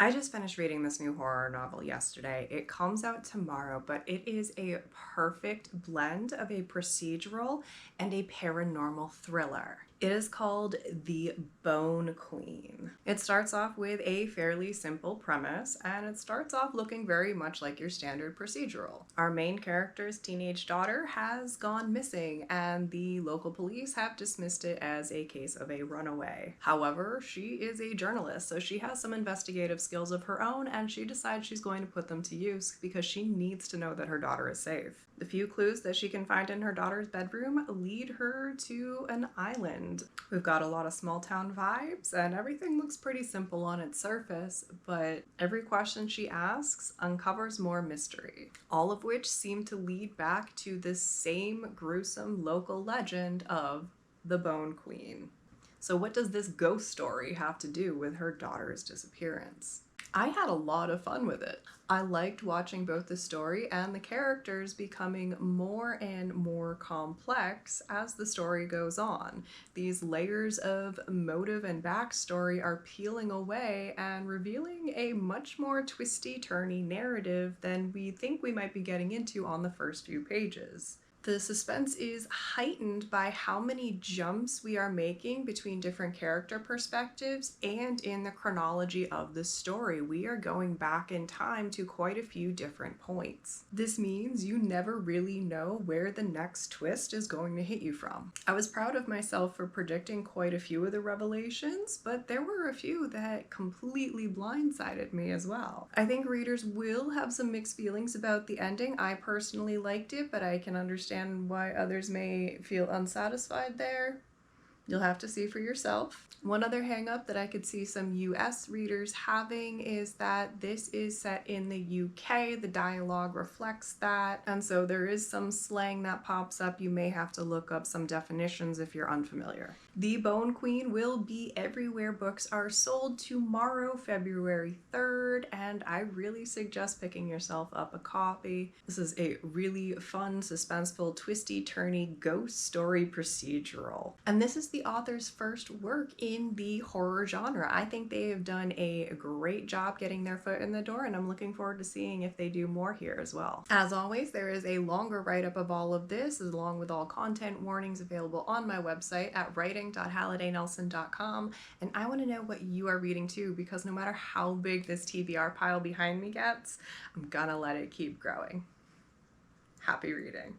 I just finished reading this new horror novel yesterday. It comes out tomorrow, but it is a perfect blend of a procedural and a paranormal thriller. It is called The Bone Queen. It starts off with a fairly simple premise, and it starts off looking very much like your standard procedural. Our main character's teenage daughter has gone missing, and the local police have dismissed it as a case of a runaway. However, she is a journalist, so she has some investigative skills of her own, and she decides she's going to put them to use because she needs to know that her daughter is safe. The few clues that she can find in her daughter's bedroom lead her to an island. We've got a lot of small town vibes, and everything looks pretty simple on its surface, but every question she asks uncovers more mystery, all of which seem to lead back to the same gruesome local legend of the Bone Queen. So what does this ghost story have to do with her daughter's disappearance? I had a lot of fun with it. I liked watching both the story and the characters becoming more and more complex as the story goes on. These layers of motive and backstory are peeling away and revealing a much more twisty-turny narrative than we think we might be getting into on the first few pages. The suspense is heightened by how many jumps we are making between different character perspectives and in the chronology of the story. We are going back in time to quite a few different points. This means you never really know where the next twist is going to hit you from. I was proud of myself for predicting quite a few of the revelations, but there were a few that completely blindsided me as well. I think readers will have some mixed feelings about the ending. I personally liked it, but I can understand why others may feel unsatisfied there. You'll have to see for yourself. One other hang-up that I could see some US readers having is that this is set in the UK. The dialogue reflects that, and so there is some slang that pops up. You may have to look up some definitions if you're unfamiliar. The Bone Queen will be everywhere books are sold tomorrow, February 3rd, and I really suggest picking yourself up a copy. This is a really fun, suspenseful, twisty-turny ghost story procedural. And this is the author's first work in the horror genre. I think they have done a great job getting their foot in the door, and I'm looking forward to seeing if they do more here as well. As always, there is a longer write-up of all of this, along with all content warnings available on my website at writing.hallidaynelson.com, and I want to know what you are reading too, because no matter how big this TBR pile behind me gets, I'm gonna let it keep growing. Happy reading.